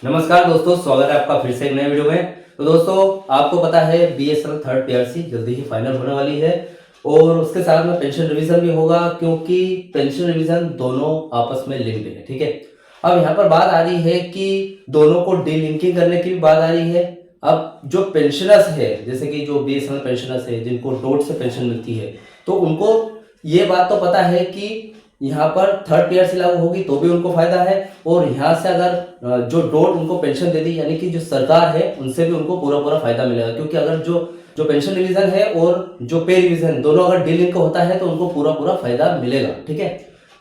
नमस्कार दोस्तों, स्वागत है आपका फिर से एक नए वीडियो में। तो दोस्तों, आपको पता है बीएसएनएल थर्ड पीआरसी जल्दी ही फाइनल होने वाली है और उसके साथ में पेंशन रिवीजन भी होगा, क्योंकि पेंशन रिवीजन दोनों आपस में लिंक्ड है। ठीक है, अब यहाँ पर बात आ रही है कि दोनों को डीलिंकिंग करने की भी बात आ रही है। अब जो पेंशनर्स है, जैसे कि जो बीएसएनएल पेंशनर्स है जिनको डोट से पेंशन मिलती है, तो उनको ये बात तो पता है कि यहाँ पर थर्ड पीआरसी लागू होगी तो भी उनको फायदा है, और यहाँ से अगर जो डोट उनको पेंशन दे दी, यानी कि जो सरकार है, उनसे भी उनको पूरा पूरा फायदा मिलेगा। क्योंकि अगर जो जो पेंशन रिवीजन है और जो पे रिवीजन दोनों अगर डीलिंक होता है तो उनको पूरा पूरा फायदा मिलेगा। ठीक है,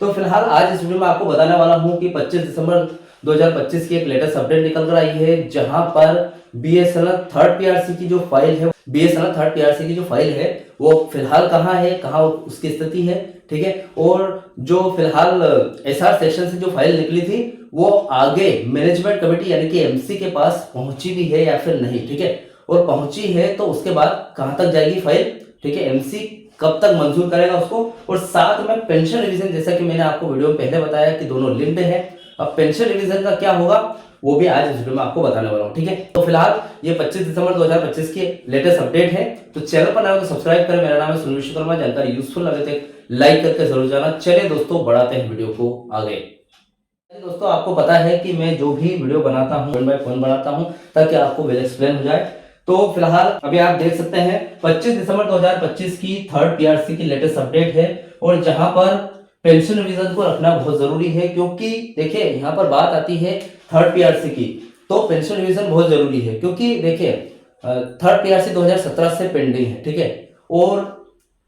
तो फिलहाल आज इस वीडियो में आपको बताने वाला हूँ कि 25 दिसंबर 2025 की एक लेटेस्ट अपडेट निकल कर आई है, जहां पर बीएसएनएल थर्ड पीआरसी की जो फाइल है, बीएसएनएल थर्ड पीआरसी की जो फाइल है वो फिलहाल कहाँ है, कहाँ उसकी स्थिति है। ठीक है, और जो फिलहाल एसआर सेक्शन से जो फाइल निकली थी वो आगे मैनेजमेंट कमेटी यानी कि एमसी के पास पहुंची भी है या फिर नहीं। ठीक है, और पहुंची है तो उसके बाद कहां तक जाएगी फाइल, ठीक है, एमसी कब तक मंजूर करेगा उसको, और साथ में पेंशन रिवीजन, जैसा कि मैंने आपको वीडियो में पहले बताया कि दोनों लिंक्ड है। अब पेंशन रिवीजन का क्या होगा वो भी आज इस वीडियो में आपको बताने वाला हूं। ठीक है, तो फिलहाल ये 25 दिसंबर 2025 की लेटेस्ट अपडेट है। तो चैनल पर नए हो तो सब्सक्राइब करें। मेरा नाम है सुनील विश्वकर्मा। जानकारी यूजफुल लगे तो लाइक करके जरूर जाना। चलिए दोस्तों, बढ़ाते हैं वीडियो को आगे। दोस्तों, आपको पता है कि मैं जो भी वीडियो बनाता हूं वन बाय वन बनाता हूं ताकि आपको वेल एक्सप्लेन हो जाए। तो फिलहाल अभी आप देख सकते हैं 25 दिसंबर 2025 की थर्ड पीआरसी की लेटेस्ट अपडेट है, और जहां पर पेंशन रिवीजन को रखना बहुत जरूरी है। क्योंकि देखिए, यहाँ पर बात आती है थर्ड पीआरसी की, तो पेंशन रिवीजन बहुत जरूरी है। क्योंकि देखिए, थर्ड पीआरसी 2017 से पेंडिंग है। ठीक है, और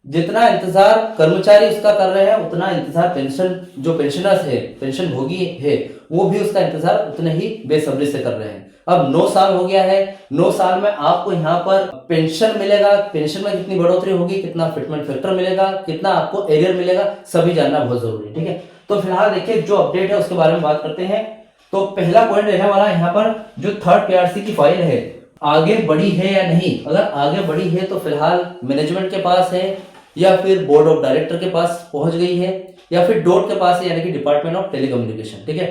जितना इंतजार कर्मचारी उसका कर रहे हैं, उतना इंतजार जो पेंशनर्स है, पेंशन भोगी है, वो भी उसका इंतजार उतने ही बेसब्री से कर रहे हैं। अब 9 साल हो गया है, 9 साल में आपको यहाँ पर पेंशन मिलेगा, पेंशन में कितनी बढ़ोतरी होगी, कितना फिटमेंट फैक्टर मिलेगा, कितना आपको एरियर मिलेगा, सभी जानना बहुत जरूरी है। ठीक है, तो फिलहाल देखिए जो अपडेट है उसके बारे में बात करते हैं। तो पहला पॉइंट रहने वाला है यहाँ पर जो थर्ड पीआरसी की फाइल है आगे बढ़ी है या नहीं। अगर आगे बढ़ी है तो फिलहाल मैनेजमेंट के पास है, या फिर बोर्ड ऑफ डायरेक्टर के पास पहुंच गई है, या फिर डोट के पास है, यानी कि डिपार्टमेंट ऑफ टेलीकम्युनिकेशन। ठीक है,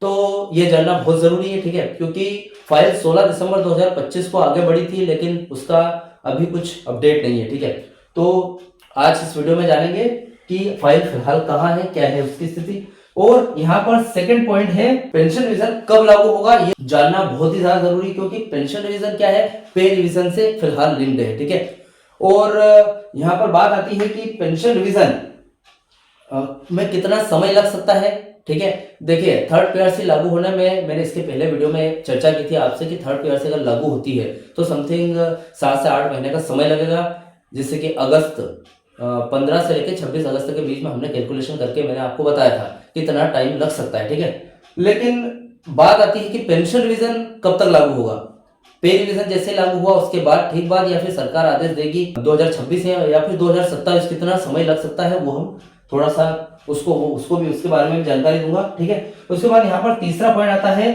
तो ये जानना बहुत जरूरी है। ठीक है, क्योंकि फाइल 16 दिसंबर 2025 को आगे बढ़ी थी, लेकिन उसका अभी कुछ अपडेट नहीं है। ठीक है, तो आज इस वीडियो में जानेंगे कि फाइल फिलहाल कहाँ है, क्या है उसकी स्थिति। और यहाँ पर सेकंड पॉइंट है पेंशन रिवीजन कब लागू होगा, ये जानना बहुत ही ज्यादा जरूरी, क्योंकि पेंशन रिवीजन क्या है, पे रिवीजन से फिलहाल लिंक्ड है। ठीक है, और यहाँ पर बात आती है कि पेंशन रिवीजन में कितना समय लग सकता है। ठीक है, देखिए थर्ड पीआरसी लागू होने में, मैंने इसके पहले वीडियो में चर्चा की थी आपसे कि थर्ड पीआरसी अगर लागू होती है तो समथिंग 7 से 8 महीने का समय लगेगा। जैसे कि अगस्त 15 से लेकर 26 अगस्त के बीच में हमने कैलकुलेशन करके मैंने आपको बताया था कि इतना टाइम लग सकता है। ठीक है, लेकिन बात आती है कि पेंशन रिवीजन कब तक लागू होगा। पे रिवीजन जैसे लागू हुआ उसके बाद ठीक बात, या फिर सरकार आदेश देगी 2026 है या फिर 2027, कितना समय लग सकता है वो हम थोड़ा सा उसको भी उसके बारे में जानकारी दूंगा। ठीक है, उसके बाद यहाँ पर तीसरा पॉइंट आता है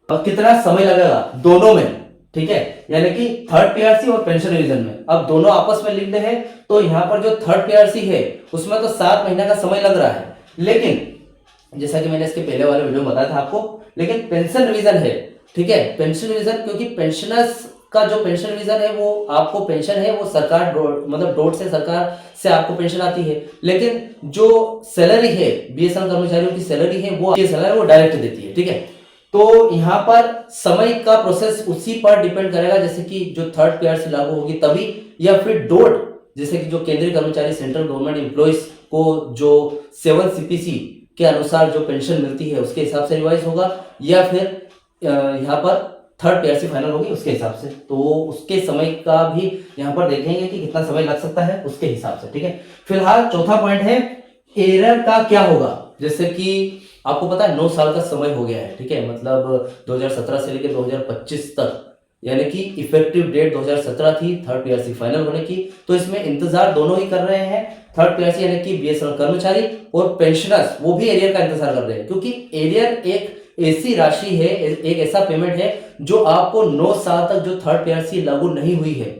कितना समय लगेगा दोनों में। ठीक है, यानी कि थर्ड पीआरसी और पेंशन रिवीजन में अब दोनों आपस में लिंक्ड है, तो यहाँ पर जो थर्ड पीआरसी है उसमें तो 7 महीने का समय लग रहा है, लेकिन जैसा कि मैंने इसके पहले वाले वीडियो में बताया था आपको, लेकिन पेंशन रिवीजन है। ठीक है, पेंशन रिवीजन, क्योंकि पेंशनर्स का जो पेंशन रिवीजन है वो आपको पेंशन है वो सरकार मतलब डोट से सरकार से आपको पेंशन आती है, लेकिन जो सैलरी है बीएसएनएल कर्मचारियों की सैलरी है वो सैलरी वो डायरेक्ट देती है। ठीक है, तो यहाँ पर समय का प्रोसेस उसी पर डिपेंड करेगा, जैसे कि जो थर्ड पीआरसी लागू होगी तभी, या फिर डोट जैसे कि जो केंद्रीय कर्मचारी सेंट्रल गवर्नमेंट एम्प्लॉइज को जो 7 सीपीसी के अनुसार जो पेंशन मिलती है उसके हिसाब से रिवाइज होगा, या फिर यहाँ पर थर्ड पीआरसी फाइनल होगी उसके हिसाब से। तो उसके समय का भी यहाँ पर देखेंगे कि कितना समय लग सकता है उसके हिसाब से। ठीक है, फिलहाल चौथा पॉइंट है एरर का क्या होगा। जैसे कि आपको पता है 9 साल का समय हो गया है। ठीक है, मतलब 2017 से लेकर 2025 तक, यानी कि इफेक्टिव डेट 2017 थी थर्ड पीआरसी फाइनल होने की, तो इसमें इंतजार दोनों ही कर रहे हैं। थर्ड पीआरसी यानी कि बीएसएनएल कर्मचारी और पेंशनर्स वो भी एरियर का इंतजार कर रहे हैं, क्योंकि एरियर एक ऐसी राशि है, एक ऐसा पेमेंट है जो आपको 9 साल तक जो थर्ड पीआरसी लागू नहीं हुई है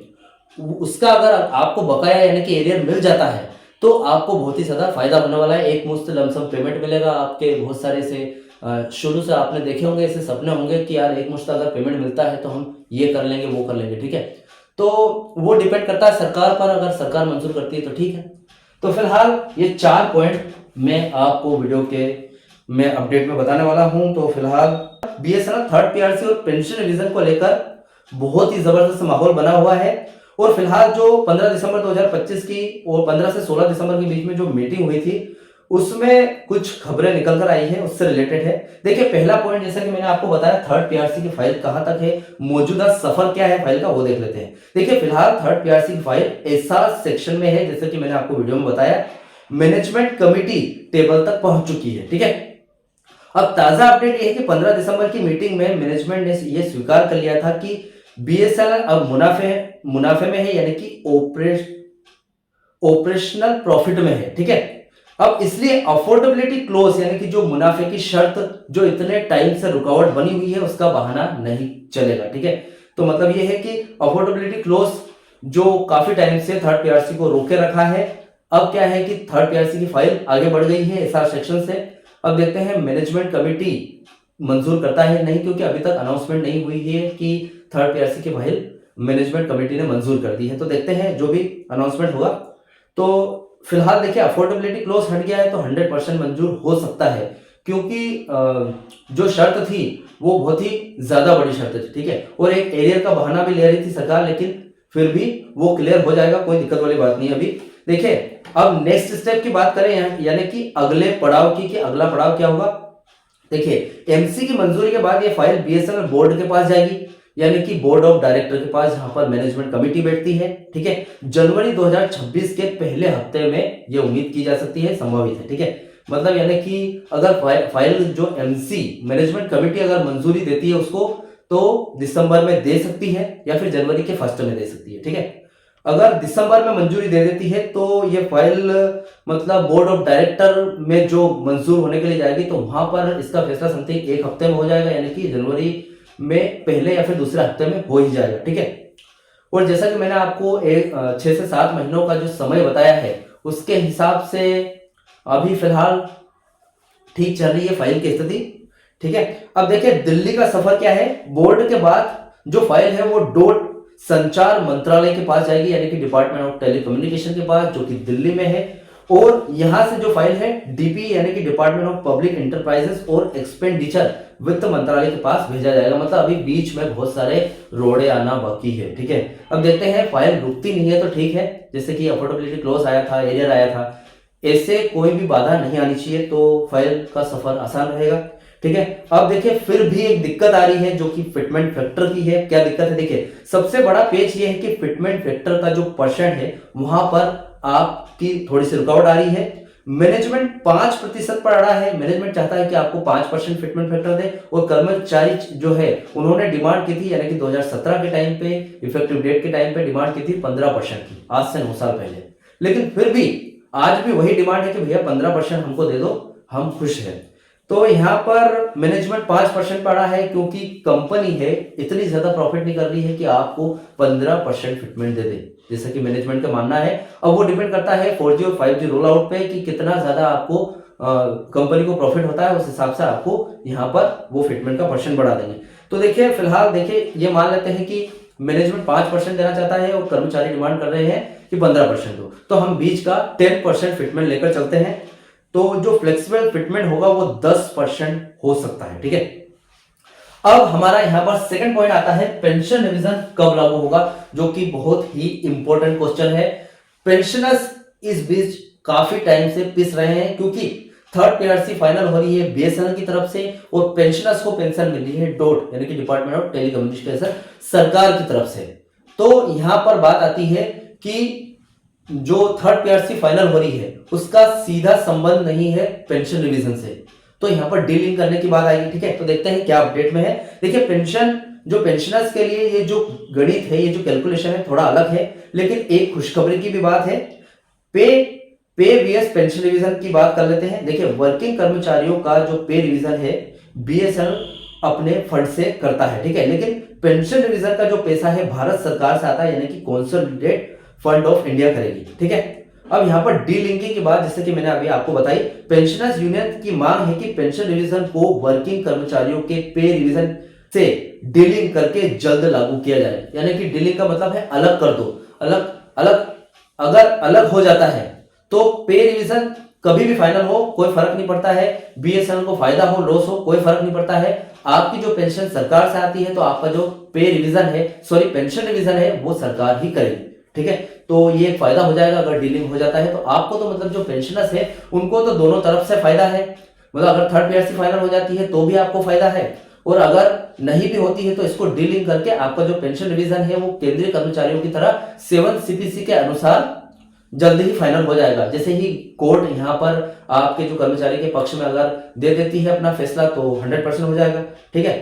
उसका अगर आपको बकाया यानी कि एरियर मिल जाता है तो आपको बहुत ही ज्यादा फायदा होने वाला है। एक मुश्त लमसम पेमेंट मिलेगा आपके बहुत सारे से शुरू से आपने देखे होंगे, ऐसे सपने होंगे कि यार एक मुश्त अगर पेमेंट मिलता है तो हम ये कर लेंगे वो कर लेंगे, ठीक है। तो वो डिपेंड करता है सरकार पर, अगर सरकार मंजूर करती है तो ठीक है। तो फिलहाल ये 4 पॉइंट मैं आपको वीडियो के मैं अपडेट में बताने वाला हूं। तो फिलहाल बीएसएनएल थर्ड पीआरसी और पेंशन रिवीजन को लेकर बहुत ही जबरदस्त माहौल बना हुआ है। और फिलहाल जो 15 दिसंबर 2025 की और 15 से 16 दिसंबर के बीच में जो मीटिंग हुई थी उसमें कुछ खबरें निकल कर आई है, उससे रिलेटेड है। देखिए पहला पॉइंट, जैसा कि मैंने आपको बताया, थर्ड पीआरसी की फाइल कहां तक है, मौजूदा सफर क्या है फाइल का, वो देख लेते हैं। देखिए फिलहाल थर्ड पीआरसी की फाइल ऐसा सेक्शन में है, जैसे कि मैंने आपको वीडियो में बताया, मैनेजमेंट कमिटी टेबल तक पहुंच चुकी है, ठीक है। अब ताजा अपडेट यह है कि 15 दिसंबर की मीटिंग में मैनेजमेंट ने यह स्वीकार कर लिया था कि बीएसएनएल अब मुनाफे में है, यानी कि ऑपरेशनल प्रॉफिट में है, ठीक है। अब इसलिए अफोर्डेबिलिटी क्लोज, यानी कि जो मुनाफे की शर्त जो इतने टाइम से रुकावट बनी हुई है, उसका बहाना नहीं चलेगा, ठीक है। तो मतलब यह है कि अफोर्डेबिलिटी क्लोज जो काफी टाइम से थर्ड पीआरसी को रोके रखा है, अब क्या है कि थर्ड पीआरसी की फाइल आगे बढ़ गई है एसआर सेक्शन से। अब देखते हैं मैनेजमेंट कमेटी मंजूर करता है नहीं, क्योंकि अभी तक अनाउंसमेंट नहीं हुई है कि थर्ड पीआरसी की फाइल मैनेजमेंट कमेटी ने मंजूर कर दी है। तो देखते हैं जो भी अनाउंसमेंट होगा। तो फिलहाल देखिए अफोर्डेबिलिटी क्लोज हट गया है तो 100% मंजूर हो सकता है, क्योंकि जो शर्त थी वो बहुत ही ज्यादा बड़ी शर्त थी, ठीक है। और एक एरियर का बहाना भी ले रही थी सरकार, लेकिन फिर भी वो क्लियर हो जाएगा, कोई दिक्कत वाली बात नहीं है अभी। देखिए अब नेक्स्ट स्टेप की बात करें, यानी कि अगले पड़ाव की, कि अगला पड़ाव क्या होगा। देखिए एमसी की मंजूरी के बाद ये फाइल बीएसएनएल बोर्ड के पास जाएगी, यानी कि बोर्ड ऑफ डायरेक्टर के पास, जहां पर मैनेजमेंट कमेटी बैठती है, ठीक है। जनवरी 2026 के पहले हफ्ते में ये उम्मीद की जा सकती है, संभावित है, ठीक है। मतलब यानी कि अगर फाइल जो एमसी मैनेजमेंट कमेटी अगर मंजूरी देती है उसको, तो दिसंबर में दे सकती है या फिर जनवरी के फर्स्ट में दे सकती है, ठीक है। अगर दिसंबर में मंजूरी दे देती है तो ये फाइल मतलब बोर्ड ऑफ डायरेक्टर में जो मंजूर होने के लिए जाएगी, तो वहां पर इसका फैसला समथिंग एक हफ्ते में हो जाएगा, यानी कि जनवरी में पहले या फिर दूसरे हफ्ते में हो ही जाएगा, ठीक है। और जैसा कि मैंने आपको 6 से 7 महीनों का जो समय बताया है, उसके हिसाब से अभी फिलहाल ठीक चल रही है फाइल की स्थिति, ठीक है। अब देखिए दिल्ली का सफर क्या है, बोर्ड के बाद जो फाइल है वो डोट संचार मंत्रालय के पास जाएगी, यानी कि डिपार्टमेंट ऑफ टेलीकम्युनिकेशन के पास, जो कि दिल्ली में है। और यहां से जो फाइल है डीपी, यानी कि डिपार्टमेंट ऑफ पब्लिक एंटरप्राइजेस और एक्सपेंडिचर, वित्त मंत्रालय के पास भेजा जाएगा। मतलब अभी बीच में बहुत सारे रोड़े आना बाकी है, ठीक है। अब देखते हैं, फाइल रुकती नहीं है तो ठीक है, जैसे कि अफोर्डेबिलिटी क्लोज आया था, एरियर आया था, ऐसे कोई भी बाधा नहीं आनी चाहिए, तो फाइल का सफर आसान रहेगा, ठीक है। अब देखिए फिर भी एक दिक्कत आ रही है जो कि फिटमेंट फैक्टर की है। क्या दिक्कत है, देखिए सबसे बड़ा पेच ये है कि फिटमेंट फैक्टर का जो परसेंट है वहां पर आपकी थोड़ी सी रुकावट आ रही है। मैनेजमेंट 5% पर अड़ा है, मैनेजमेंट चाहता है कि आपको 5% फिटमेंट फैक्टर दे, और कर्मचारी जो है उन्होंने डिमांड की थी, यानी कि 2017 के टाइम पे, इफेक्टिव डेट के टाइम पे डिमांड की थी 15% की, आज से 9 साल पहले। लेकिन फिर भी आज भी वही डिमांड है कि भैया 15% हमको दे दो, हम खुश हैं। तो यहाँ पर मैनेजमेंट 5% पड़ा है, क्योंकि कंपनी है इतनी ज्यादा प्रॉफिट नहीं कर रही है कि आपको 15% फिटमेंट दे दे, जैसा कि मैनेजमेंट का मानना है। अब वो डिपेंड करता है 4G और 5G रोल आउट पे कि कितना ज्यादा आपको कंपनी को प्रॉफिट होता है, उस हिसाब से आपको यहाँ पर वो फिटमेंट का परसेंट बढ़ा देंगे। तो देखिए फिलहाल देखिए ये मान लेते हैं कि मैनेजमेंट 5% देना चाहता है और कर्मचारी डिमांड कर रहे हैं कि 15% दो, तो हम बीच का 10% फिटमेंट लेकर चलते हैं। तो जो फ्लेक्सिबल फिटमेंट होगा वो 10% हो सकता है, ठीक है। अब हमारा यहां पर सेकंड पॉइंट आता है, पेंशन रिवीजन कब लागू होगा, जो कि बहुत ही इंपॉर्टेंट क्वेश्चन है। पेंशनर्स इस बीच काफी टाइम से पिस रहे हैं, क्योंकि थर्ड पीआरसी फाइनल हो रही है बीएसएनएल की तरफ से, और पेंशनर्स को पेंशन मिल रही है डोट, यानी कि डिपार्टमेंट ऑफ टेलीकम्युनिकेशन, सरकार की तरफ से। तो यहां पर बात आती है कि जो थर्ड पीआरसी फाइनल हो रही है उसका सीधा संबंध नहीं है पेंशन रिवीजन से, तो यहां पर डीलिंग करने की बात आएगी, ठीक है। तो देखते हैं क्या अपडेट में है। देखिए पेंशन, जो पेंशनर्स के लिए ये जो गणित है, ये जो कैलकुलेशन है थोड़ा अलग है, लेकिन एक खुशखबरी की भी बात है। पे वीएस पेंशन रिवीजन की बात कर लेते हैं। देखिए वर्किंग कर्मचारियों का जो पे रिवीजन है बीएसएनएल अपने फंड से करता है, ठीक है। लेकिन पेंशन रिवीजन का जो पैसा है भारत सरकार से आता है, यानी कि कंसोलिडेटेड फंड ऑफ इंडिया करेगी, ठीक है। अब यहाँ पर डी लिंकिंग की बात, जैसे कि मैंने अभी आपको बताई, पेंशनर्स यूनियन की मांग है कि पेंशन रिवीजन को वर्किंग कर्मचारियों के पे रिवीजन से डीलिंग करके जल्द लागू किया जाए। यानी कि डीलिंग का मतलब है अलग कर दो, अलग अलग, अगर अलग हो जाता है तो पे रिवीजन कभी भी फाइनल हो कोई फर्क नहीं पड़ता है, बीएसएनएल को फायदा हो लॉस हो कोई फर्क नहीं पड़ता है। आपकी जो पेंशन सरकार से आती है तो आपका जो पे रिवीजन है, सॉरी पेंशन रिवीजन है, वो सरकार ही करेगी। ठीक है, तो ये एक फायदा हो जाएगा अगर डीलिंग हो जाता है तो आपको, तो मतलब जो पेंशनर्स है उनको तो दोनों तरफ से फायदा है। मतलब अगर थर्ड पीआरसी फाइनल हो जाती है तो भी आपको फायदा है, और अगर नहीं भी होती है तो इसको डीलिंग करके आपका जो पेंशन रिवीजन है वो केंद्रीय कर्मचारियों की तरह 7 सीपीसी के अनुसार जल्द ही फाइनल हो जाएगा। जैसे ही कोर्ट यहाँ पर आपके जो कर्मचारी के पक्ष में अगर दे देती है अपना फैसला तो 100% हो जाएगा। ठीक है,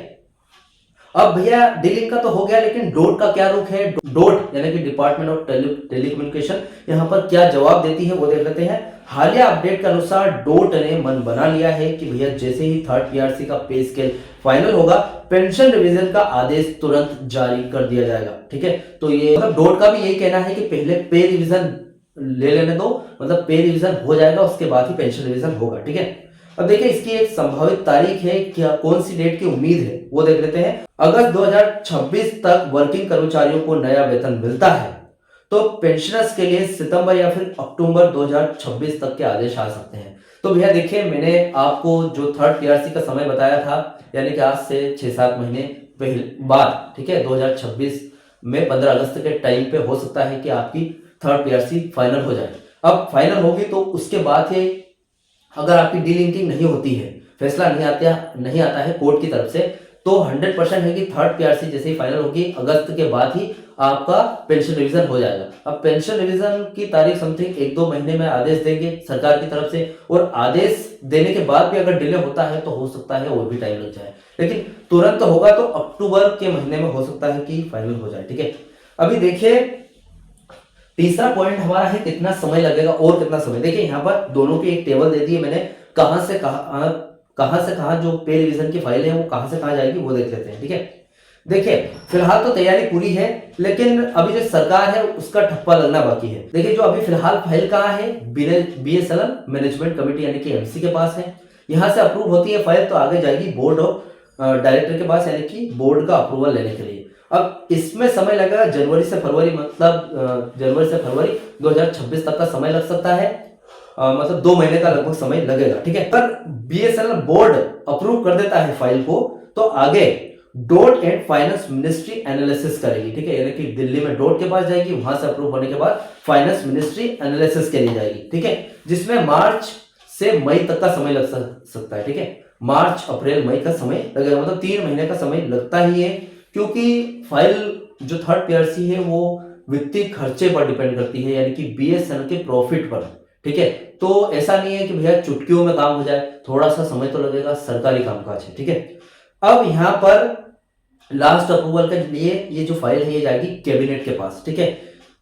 अब भैया डीलिंग का तो हो गया, लेकिन डोट का क्या रुख है, डोट यानी कि डिपार्टमेंट ऑफ टेलीकम्युनिकेशन यहाँ पर क्या जवाब देती है वो देख लेते हैं। हालिया अपडेट के अनुसार डोट ने मन बना लिया है कि भैया जैसे ही थर्ड पीआरसी का पे स्केल फाइनल होगा पेंशन रिवीजन का आदेश तुरंत जारी कर दिया जाएगा। ठीक है, तो ये मतलब डोट का भी यही कहना है कि पहले पे रिवीजन ले लेने दो, मतलब पे रिवीजन हो जाएगा उसके बाद ही पेंशन रिवीजन होगा। ठीक है, अब देखिए इसकी एक संभावित तारीख है, क्या कौन सी डेट की उम्मीद है वो देख लेते हैं। अगस्त 2026 तक वर्किंग कर्मचारियों को नया वेतन मिलता है तो पेंशनर्स के लिए सितंबर या फिर अक्टूबर 2026 तक के आदेश आ सकते हैं। तो भैया देखिए मैंने आपको जो थर्ड पीआरसी का समय बताया था, यानी कि आज से 6-7 महीने पहले बाद, ठीक है, 2026 में 15 अगस्त के टाइम पे हो सकता है कि आपकी थर्ड पीआरसी फाइनल हो जाए। अब फाइनल होगी तो उसके बाद ये अगर आपकी डीलिंकिंग नहीं होती है, फैसला नहीं आता है कोर्ट की तरफ से, तो 100% है कि थर्ड पीआरसी जैसे ही फाइनल होगी अगस्त के बाद ही आपका पेंशन रिवीजन हो जाएगा। अब पेंशन रिवीजन की तारीख समथिंग 1-2 महीने में आदेश देंगे सरकार की तरफ से, और आदेश देने के बाद भी अगर डिले होता है तो हो सकता है और भी टाइम लग जाए, लेकिन तुरंत होगा तो अक्टूबर के महीने में हो सकता है कि फाइनल हो जाए। ठीक है, अभी देखिए तीसरा पॉइंट हमारा है कितना समय लगेगा और कितना समय। देखिए यहाँ पर दोनों की एक टेबल दे दी है मैंने, कहां से कहां जो पे रिवीजन की फाइल है वो कहां से कहां जाएगी वो देख लेते हैं। ठीक है, देखिए फिलहाल तो तैयारी पूरी है, लेकिन अभी जो सरकार है उसका ठप्पा लगना बाकी है। देखिए जो अभी फिलहाल फाइल कहां है, बीएसएनएल मैनेजमेंट कमेटी यानी कि एमसी के पास है। यहां से अप्रूव होती है फाइल तो आगे जाएगी बोर्ड ऑफ डायरेक्टर के पास, यानी कि बोर्ड का अप्रूवल लेने के लिए। अब इसमें समय लगेगा जनवरी से फरवरी, मतलब जनवरी से फरवरी 2026 तक का समय लग सकता है, मतलब 2 महीने का लगभग समय लगेगा। ठीक है, पर बीएसएनएल बोर्ड अप्रूव कर देता है फाइल को तो आगे dot and finance ministry analysis करेगी। ठीक है, यानी कि दिल्ली में डोट के पास जाएगी, वहां से अप्रूव होने के बाद फाइनेंस मिनिस्ट्री एनालिसिस के लिए जाएगी। ठीक है, जिसमें मार्च से मई तक का समय लग सकता है। ठीक है, मार्च अप्रैल मई का समय लगेगा, मतलब 3 महीने का समय लगता ही है, क्योंकि फाइल जो थर्ड पीआरसी है वो वित्तीय खर्चे पर डिपेंड करती है, यानी कि बीएसएनएल के प्रॉफिट पर। ठीक है, तो ऐसा नहीं है कि भैया चुटकियों में काम हो जाए, थोड़ा सा समय तो लगेगा, सरकारी कामकाज है। ठीक है, अब यहाँ पर लास्ट अप्रूवल के लिए ये जो फाइल है ये जाएगी कैबिनेट के पास। ठीक है,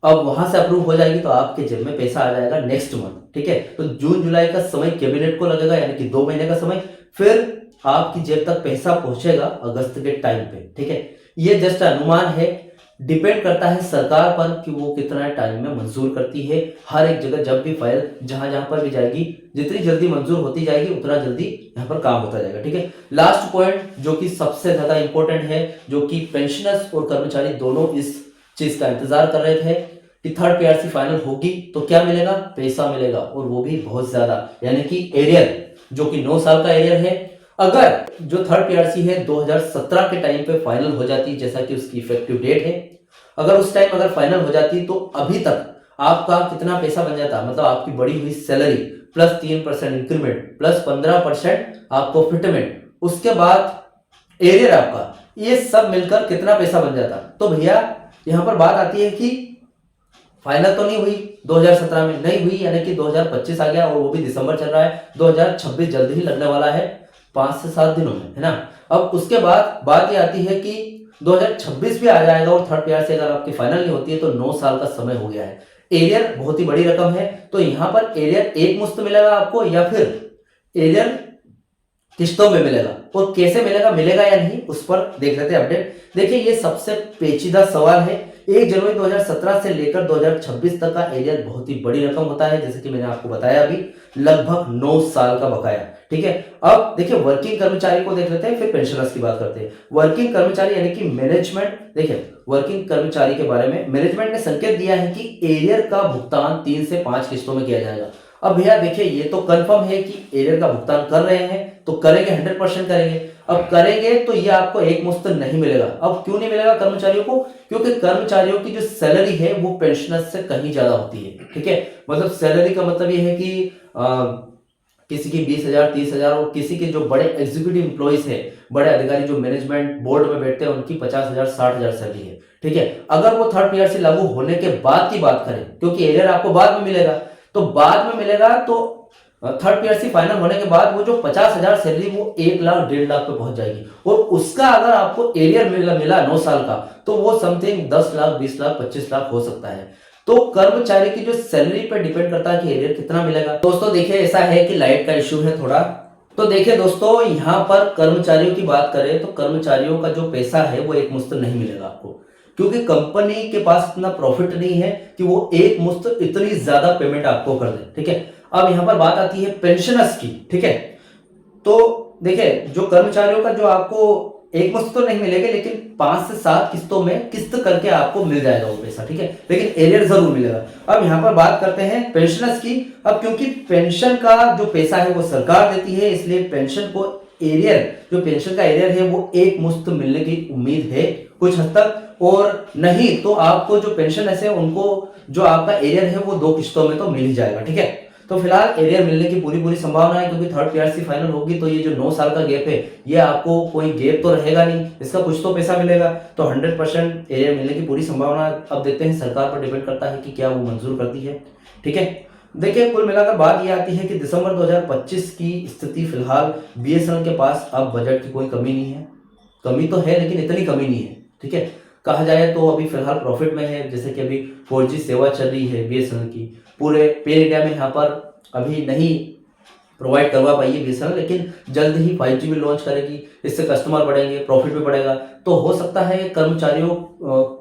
अब वहां से अप्रूव हो जाएगी तो आपके जेब में पैसा आ जाएगा नेक्स्ट मंथ। ठीक है, तो जून जुलाई का समय कैबिनेट को लगेगा, यानी कि 2 महीने का समय, फिर आपकी जेब तक पैसा पहुंचेगा अगस्त के टाइम पे। ठीक है, ये जस्ट अनुमान है, डिपेंड करता है सरकार पर कि वो कितना टाइम में मंजूर करती है। हर एक जगह जब भी फाइल जहां जहां पर भी जाएगी, जितनी जल्दी मंजूर होती जाएगी उतना जल्दी यहाँ पर काम होता जाएगा। ठीक है, लास्ट पॉइंट जो कि सबसे ज्यादा इंपॉर्टेंट है, जो कि पेंशनर्स और कर्मचारी दोनों इस चीज का इंतजार कर रहे थे कि थर्ड पीआरसी फाइनल होगी तो क्या मिलेगा, पैसा मिलेगा, और वो भी बहुत ज्यादा, यानी कि एरियर जो कि 9 साल का एरियर है। अगर जो थर्ड पीआरसी है 2017 के टाइम पे फाइनल हो जाती, जैसा कि उसकी इफेक्टिव डेट है, अगर उस टाइम अगर फाइनल हो जाती तो अभी तक आपका कितना पैसा बन जाता, मतलब आपकी बढ़ी हुई सैलरी प्लस 3% इंक्रीमेंट प्लस 15% आपको फिटमेंट, उसके बाद एरियर आपका, ये सब मिलकर कितना पैसा बन जाता। तो भैया यहां पर बात आती है कि फाइनल तो नहीं हुई 2017 में, नहीं हुई, यानी कि 2025 आ गया और वो भी दिसंबर चल रहा है, 2026 जल्दी ही लगने वाला है 5 से 7 दिनों में, है ना। अब उसके बाद बात ये आती है कि 2026 भी आ जाएगा और थर्ड पीआरसी अगर आपकी फाइनल नहीं होती है तो 9 साल का समय हो गया है। एरियर बहुत ही बड़ी रकम है, तो यहाँ पर एरियर एक मुश्त मिलेगा आपको या फिर एरियर किस्तों में मिलेगा, और कैसे मिलेगा या नहीं उस पर देख लेते हैं अपडेट। देखिए ये सबसे पेचीदा सवाल है, 1 जनवरी 2017 से लेकर 2026 तक का एरियर बहुत ही बड़ी रकम होता है, जैसे कि मैंने आपको बताया अभी, लगभग 9 साल का बकाया। ठीक है, अब देखिए वर्किंग कर्मचारी को देख लेते हैं, फिर पेंशनर्स की बात करते हैं। वर्किंग कर्मचारी यानी कि मैनेजमेंट, देखिए वर्किंग कर्मचारी के बारे में मैनेजमेंट ने संकेत दिया है कि एरियर का भुगतान 3 से 5 किस्तों में किया जाएगा। अब भैया देखिए ये तो कंफर्म है कि एरियर का भुगतान कर रहे हैं तो करेंगे, 100% करेंगे। अब करेंगे तो ये आपको एक मुश्त नहीं मिलेगा। अब क्यों नहीं मिलेगा कर्मचारियों को? क्योंकि कर्मचारियों की जो सैलरी है वो पेंशनर्स से कहीं ज्यादा होती है। ठीक है, मतलब सैलरी का मतलब ये है कि किसी की 20,000 30,000 और किसी के जो बड़े एग्जीक्यूटिव एम्प्लॉइज है, बड़े अधिकारी जो मैनेजमेंट बोर्ड में बैठते हैं, उनकी 50,000 60,000 सैलरी है। ठीक है, अगर वो थर्ड पीआरसी लागू होने के बाद की बात करें, क्योंकि एरियर आपको बाद में मिलेगा, तो बाद में मिलेगा तो थर्ड पीआरसी फाइनल होने के बाद वो जो 50,000 सैलरी वो 1 लाख 1.5 लाख पे पहुंच जाएगी। और उसका अगर आपको एरियर मिला 9 साल का, तो वो समथिंग 10 लाख 20 लाख 25 लाख हो सकता है। तो कर्मचारी की जो सैलरी पर डिपेंड करता है कि एरियर कितना मिलेगा। दोस्तों देखिए ऐसा है कि लाइट का इश्यू है थोड़ा, तो देखिए दोस्तों यहाँ पर कर्मचारियों की बात करें तो कर्मचारियों का जो पैसा है वो एक मुश्त नहीं मिलेगा आपको, क्योंकि कंपनी के पास इतना प्रॉफिट नहीं है कि वो एक मुश्त इतनी ज्यादा पेमेंट आपको कर दे। ठीक है, अब यहाँ पर बात आती है पेंशनर्स की। ठीक है, तो देखिए जो कर्मचारियों का जो आपको एक मुश्त तो नहीं मिलेगा, लेकिन 5 से 7 किस्तों में किस्त करके आपको मिल जाएगा वो पैसा। ठीक है, लेकिन एरियर जरूर मिलेगा। अब यहाँ पर बात करते हैं पेंशनर्स की। अब क्योंकि पेंशन का जो पैसा है वो सरकार देती है, इसलिए पेंशन को एरियर, जो पेंशन का एरियर है वो एक मुश्त मिलने की उम्मीद है कुछ हद तक, और नहीं तो आपको जो पेंशन है उनको जो आपका एरियर है वो 2 किस्तों में तो मिल ही जाएगा। ठीक है, तो फिलहाल एरियर मिलने की पूरी संभावना है, क्योंकि थर्ड पीआरसी फाइनल होगी तो ये जो 9 साल का गैप है ये आपको कोई गैप तो रहेगा नहीं, इसका कुछ तो पैसा मिलेगा, तो 100% एरियर मिलने की पूरी संभावना है। अब देखते हैं, सरकार पर डिपेंड करता है कि क्या वो मंजूर करती है। ठीक है, देखिए कुल मिलाकर बात ये आती है कि दिसंबर 2025 की स्थिति फिलहाल बीएसएनएल के पास अब बजट की कोई कमी नहीं है। कमी तो है लेकिन इतनी कमी नहीं है। ठीक है, कहा जाए तो अभी फिलहाल प्रॉफिट में है, जैसे कि अभी 4G सेवा चल रही है बीएसएनएल की, पूरे पेन इंडिया में यहाँ पर अभी नहीं प्रोवाइड करवा पाई है बीएसएनएल, लेकिन जल्द ही 5G भी लॉन्च करेगी, इससे कस्टमर बढ़ेंगे, प्रॉफिट भी बढ़ेगा, तो हो सकता है कर्मचारियों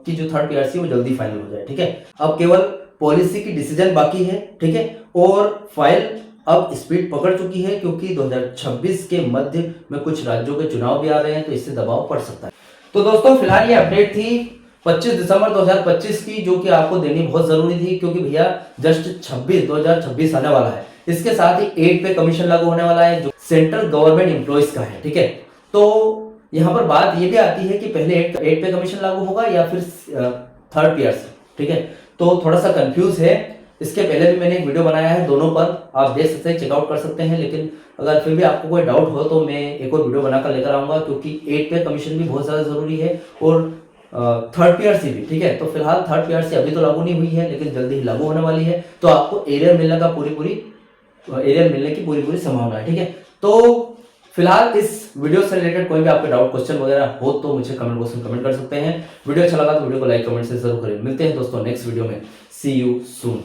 की जो थर्ड पीआरसी वो जल्दी फाइनल हो जाए। ठीक है, अब केवल पॉलिसी की डिसीजन बाकी है। ठीक है, और फाइल अब स्पीड पकड़ चुकी है, क्योंकि 2026 के मध्य में कुछ राज्यों के चुनाव भी आ रहे हैं, तो इससे दबाव पड़ सकता है। तो दोस्तों फिलहाल ये अपडेट थी 25 दिसंबर 2025 की, जो कि आपको देनी बहुत जरूरी थी, क्योंकि भैया जस्ट 2026 आने वाला है। इसके साथ ही 8 पे कमीशन लागू होने वाला है, जो सेंट्रल गवर्नमेंट एम्प्लॉइज का है। ठीक है, तो यहाँ पर बात ये भी आती है कि पहले 8 पे कमीशन लागू होगा या फिर थर्ड पीआरसी। ठीक है, तो थोड़ा सा कंफ्यूज है। इसके पहले भी मैंने एक वीडियो बनाया है दोनों पर, आप देख सकते हैं, चेकआउट कर सकते हैं। लेकिन अगर फिर भी आपको कोई डाउट हो तो मैं एक और वीडियो बनाकर लेकर आऊंगा, क्योंकि 8 पे कमीशन भी बहुत ज्यादा जरूरी है और थर्ड पीआरसी भी। ठीक है, तो फिलहाल थर्ड पीआरसी अभी तो लागू नहीं हुई है, लेकिन जल्दी ही लागू होने वाली है, तो आपको एरियर मिलने की पूरी संभावना है। ठीक है, तो फिलहाल इस वीडियो से रिलेटेड कोई भी आपके डाउट क्वेश्चन वगैरह हो तो मुझे कमेंट बॉक्स में कमेंट कर सकते हैं। वीडियो अच्छा लगा तो वीडियो को लाइक कमेंट से जरूर करें। मिलते हैं दोस्तों नेक्स्ट वीडियो में। सी यू सून।